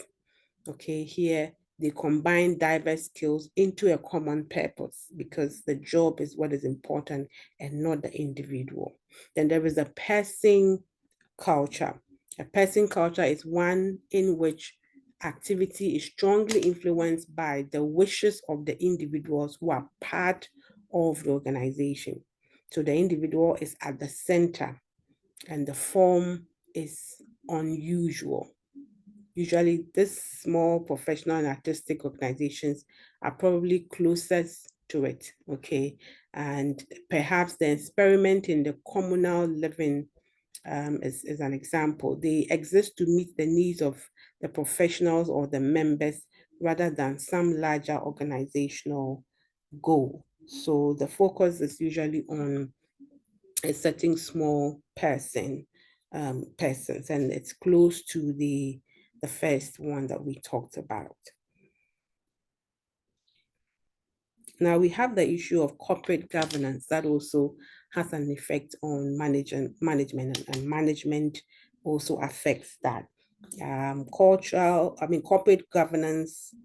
Speaker 1: Okay, here they combine diverse skills into a common purpose, because the job is what is important and not the individual. Then there is a person culture. A person culture is one in which activity is strongly influenced by the wishes of the individuals who are part of the organization. So the individual is at the center, and the form is unusual. Usually, these small professional and artistic organizations are probably closest to it, okay? And perhaps the experiment in the communal living is an example. They exist to meet the needs of the professionals or the members rather than some larger organizational goal. So the focus is usually on a certain small persons, and it's close to the first one that we talked about. Now we have the issue of corporate governance that also has an effect on management, and management also affects that. Corporate governance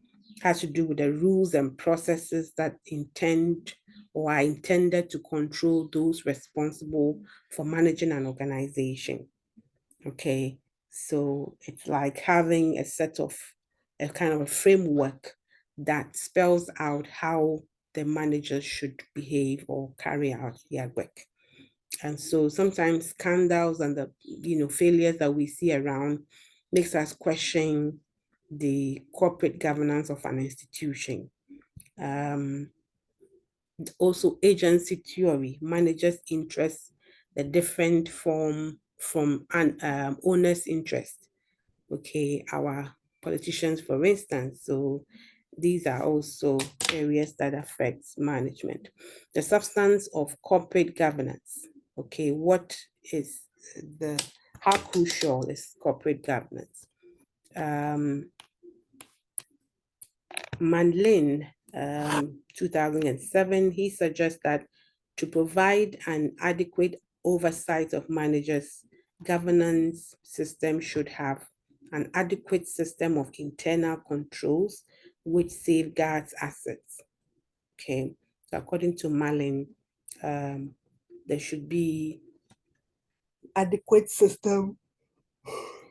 Speaker 1: has to do with the rules and processes that intend or are intended to control those responsible for managing an organization. Okay, so it's like having a kind of a framework that spells out how the managers should behave or carry out their work. And so sometimes scandals and the failures that we see around makes us question the corporate governance of an institution. Um, Also, agency theory, managers' interests, the different from an owner's interest. Okay, our politicians, for instance. So these are also areas that affects management. The substance of corporate governance. Okay, what is the how crucial is corporate governance? Um, Manlin, 2007, he suggests that to provide an adequate oversight of managers, governance system should have an adequate system of internal controls which safeguards assets. Okay, so according to Malin, there should be adequate system,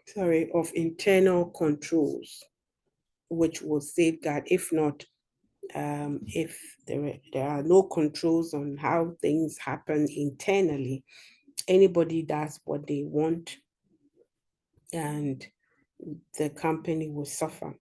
Speaker 1: sorry, of internal controls which will safeguard. If not, if there are no controls on how things happen internally, anybody does what they want and the company will suffer.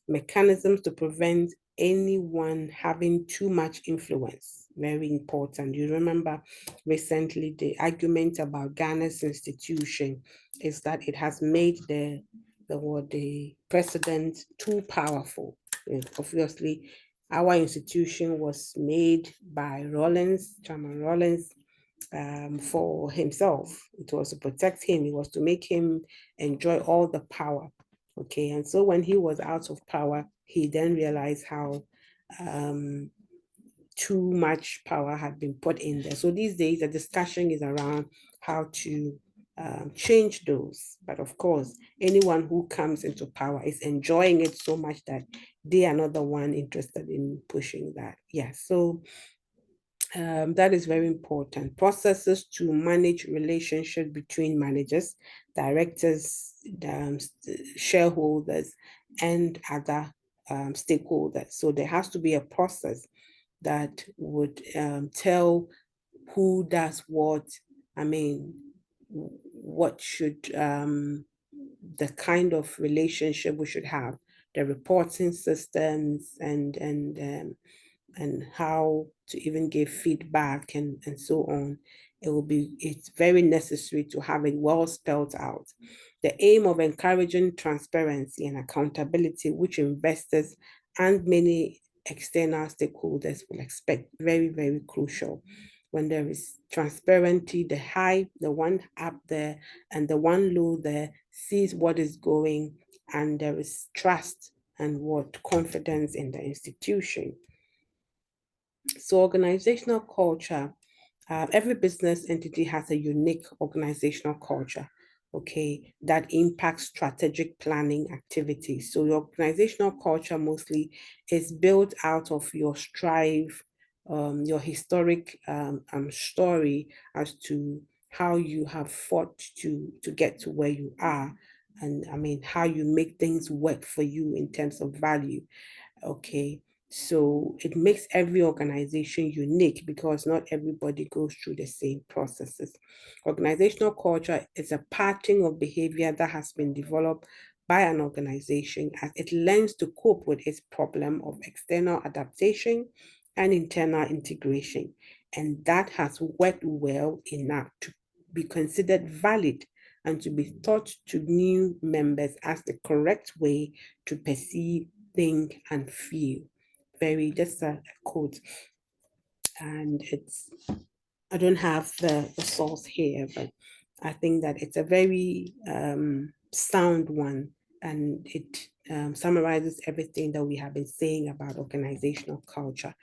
Speaker 1: Mechanisms to prevent anyone having too much influence, very important. You remember recently the argument about Ghana's institution is that it has made the president too powerful. And obviously, our institution was made by Chairman Rawlings, for himself. It was to protect him. It was to make him enjoy all the power. Okay, and so when he was out of power, he then realized how um, too much power had been put in there. So these days, the discussion is around how to change those. But of course, anyone who comes into power is enjoying it so much that they are not the one interested in pushing that. Yeah, so that is very important. Processes to manage relationship between managers, directors, shareholders, and other stakeholders. So there has to be a process that would tell who does what. I mean, what should the kind of relationship we should have, the reporting systems, and how to even give feedback and so on. It's very necessary to have it well spelled out. The aim of encouraging transparency and accountability, which investors and many external stakeholders will expect, very, very crucial. When there is transparency, the one up there and the one low there sees what is going, and there is trust and what confidence in the institution. So organizational culture, every business entity has a unique organizational culture, okay, that impacts strategic planning activities. So your organizational culture mostly is built out of your your historic story as to how you have fought to get to where you are, and I mean how you make things work for you in terms of value. Okay, So it makes every organization unique because not everybody goes through the same processes. Organizational culture is a pattern of behavior that has been developed by an organization as it learns to cope with its problem of external adaptation and internal integration. And that has worked well enough to be considered valid and to be taught to new members as the correct way to perceive, think, and feel. Very, just a quote. And it's, I don't have the source here, but I think that it's a very sound one, and it summarizes everything that we have been saying about organizational culture,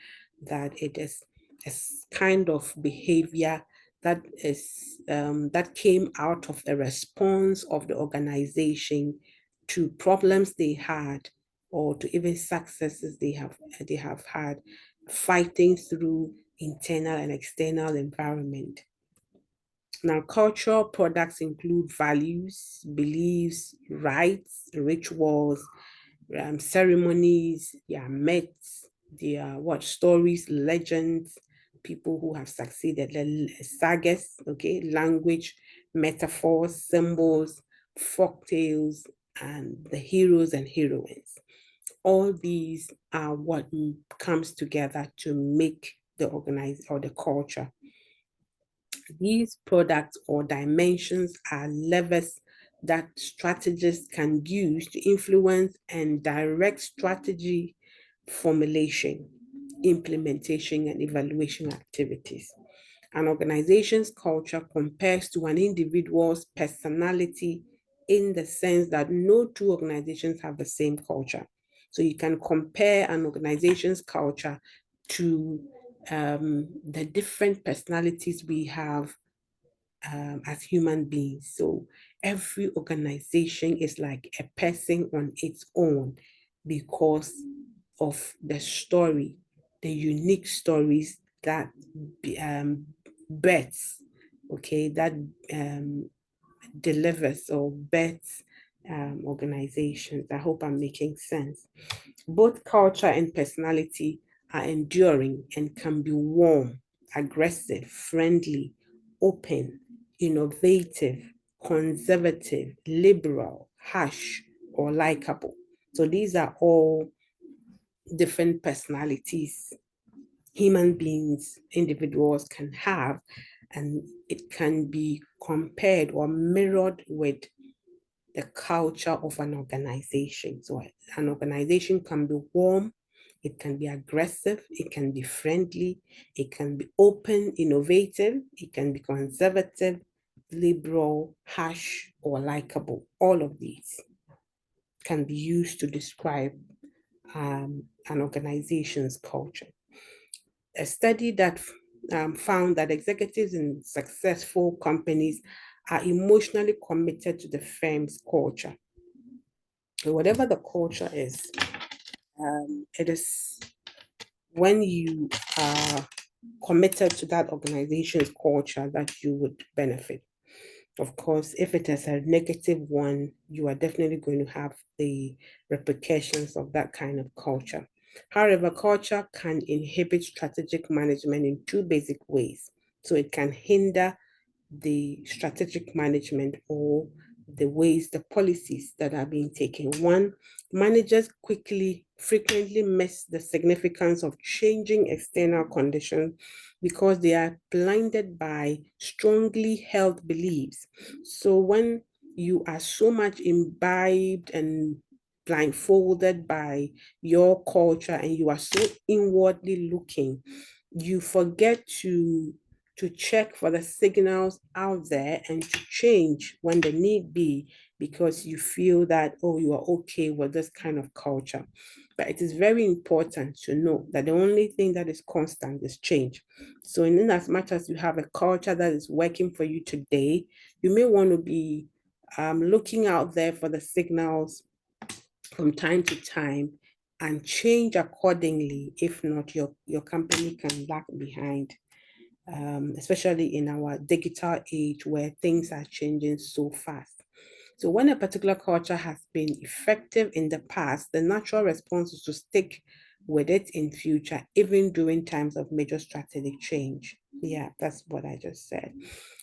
Speaker 1: that it is a kind of behavior that is that came out of a response of the organization to problems they had, or to even successes they have had, fighting through internal and external environment. Now, cultural products include values, beliefs, rites, rituals, ceremonies, their myths, their what stories, legends, people who have succeeded, sagas, okay, language, metaphors, symbols, folk tales, and the heroes and heroines. All these are what comes together to make the organized or the culture. These products or dimensions are levers that strategists can use to influence and direct strategy formulation, implementation, and evaluation activities. An organization's culture compares to an individual's personality in the sense that no two organizations have the same culture. So you can compare an organization's culture to the different personalities we have as human beings. So every organization is like a person on its own because of the story, the unique stories that births, okay, that delivers or births organizations. I hope I'm making sense. Both culture and personality are enduring and can be warm, aggressive, friendly, open, innovative, conservative, liberal, harsh, or likable. So these are all different personalities human beings, individuals can have, and it can be compared or mirrored with the culture of an organization. So an organization can be warm, it can be aggressive, it can be friendly, it can be open, innovative, it can be conservative, liberal, harsh, or likable. All of these can be used to describe an organization's culture. A study that found that executives in successful companies are emotionally committed to the firm's culture. So whatever the culture is, it is when you are committed to that organization's culture that you would benefit. Of course, if it is a negative one, you are definitely going to have the repercussions of that kind of culture. However, culture can inhibit strategic management in two basic ways. So it can hinder the strategic management or the ways, the policies that are being taken. One, managers frequently miss the significance of changing external conditions because they are blinded by strongly held beliefs. So when you are so much imbibed and blindfolded by your culture and you are so inwardly looking, you forget to check for the signals out there and to change when the need be because you feel that, oh, you are okay with this kind of culture. But it is very important to know that the only thing that is constant is change. So in as much as you have a culture that is working for you today, you may want to be looking out there for the signals from time to time and change accordingly. If not, your company can lag behind, especially in our digital age where things are changing so fast. So when a particular culture has been effective in the past, the natural response is to stick with it in future, even during times of major strategic change. Yeah, that's what I just said.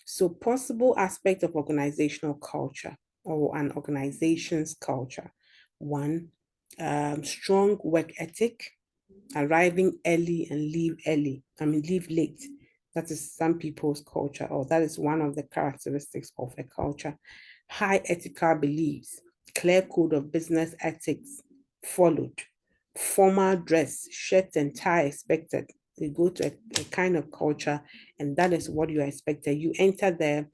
Speaker 1: So possible aspect of organizational culture or an organization's culture. One, strong work ethic, arriving early and leave late. That is some people's culture, or that is one of the characteristics of a culture. High ethical beliefs, clear code of business ethics followed. Formal dress, shirt and tie expected. You go to a kind of culture, and that is what you are expected. You enter there,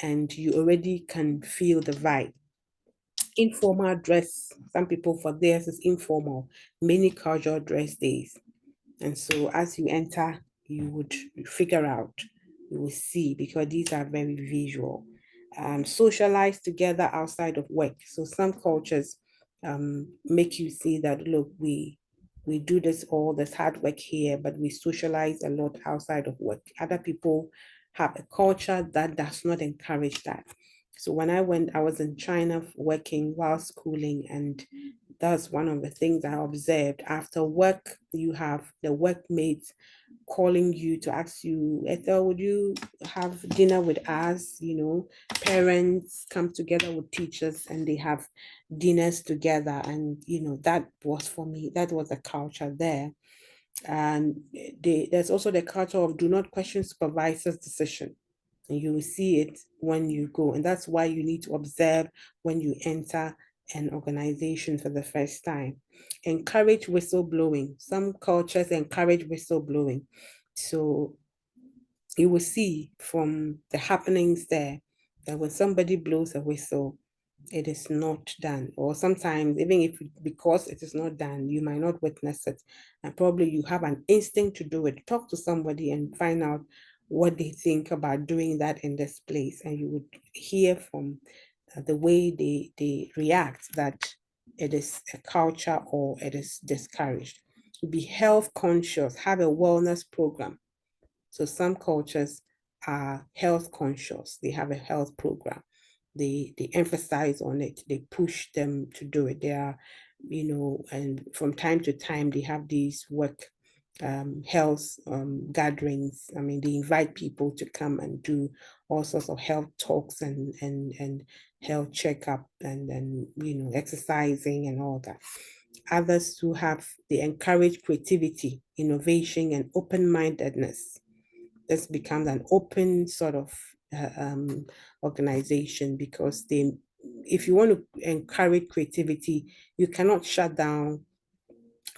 Speaker 1: and you already can feel the vibe. Informal dress, some people for theirs is informal, many casual dress days. And so as you enter, you would figure out, you will see, because these are very visual. Socialize together outside of work. So some cultures make you see that, look, we do this hard work here, but we socialize a lot outside of work. Other people have a culture that does not encourage that. So when I was in China working while schooling, and that's one of the things I observed. After work, you have the workmates calling you to ask you, Ethel, would you have dinner with us? You know, parents come together with teachers and they have dinners together. And, you know, that was for me, that was the culture there. And there's also the culture of do not question supervisor's decision. And you will see it when you go. And that's why you need to observe when you enter an organization for the first time. Encourage whistleblowing. Some cultures encourage whistleblowing. So you will see from the happenings there that when somebody blows a whistle, it is not done. Or sometimes, even if because it is not done, you might not witness it. And probably you have an instinct to do it. Talk to somebody and find out what they think about doing that in this place. And you would hear from the way they react that it is a culture or it is discouraged. Be health conscious, have a wellness program. So some cultures are health conscious. They have a health program. They emphasize on it. They push them to do it. They are, you know, and from time to time they have these work health gatherings. I mean, they invite people to come and do all sorts of health talks and health checkup and you know exercising and all that. Others who have they encourage creativity, innovation, and open-mindedness. This becomes an open sort of organization because they, if you want to encourage creativity, you cannot shut down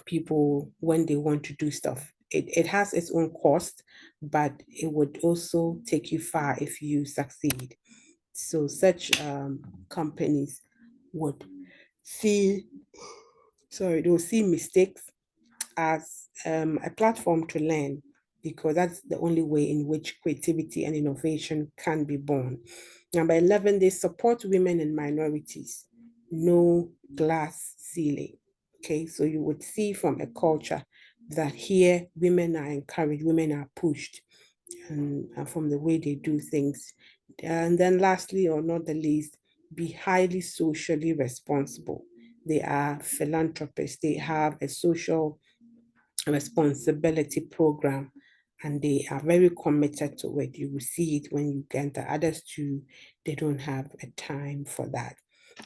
Speaker 1: people when they want to do stuff. It has its own cost, but it would also take you far if you succeed. So such companies would see, sorry, they will see mistakes as a platform to learn because that's the only way in which creativity and innovation can be born. Number 11, they support women and minorities. No glass ceiling. Okay, so you would see from a culture that here women are encouraged, women are pushed, and from the way they do things. And then lastly, or not the least, be highly socially responsible. They are philanthropists. They have a social responsibility program and they are very committed to it. You will see it when you get the others too, they don't have a time for that.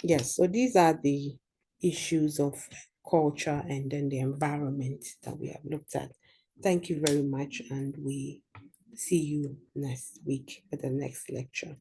Speaker 1: Yes, so these are the issues of culture and then the environment that we have looked at. Thank you very much, and we see you next week at the next lecture.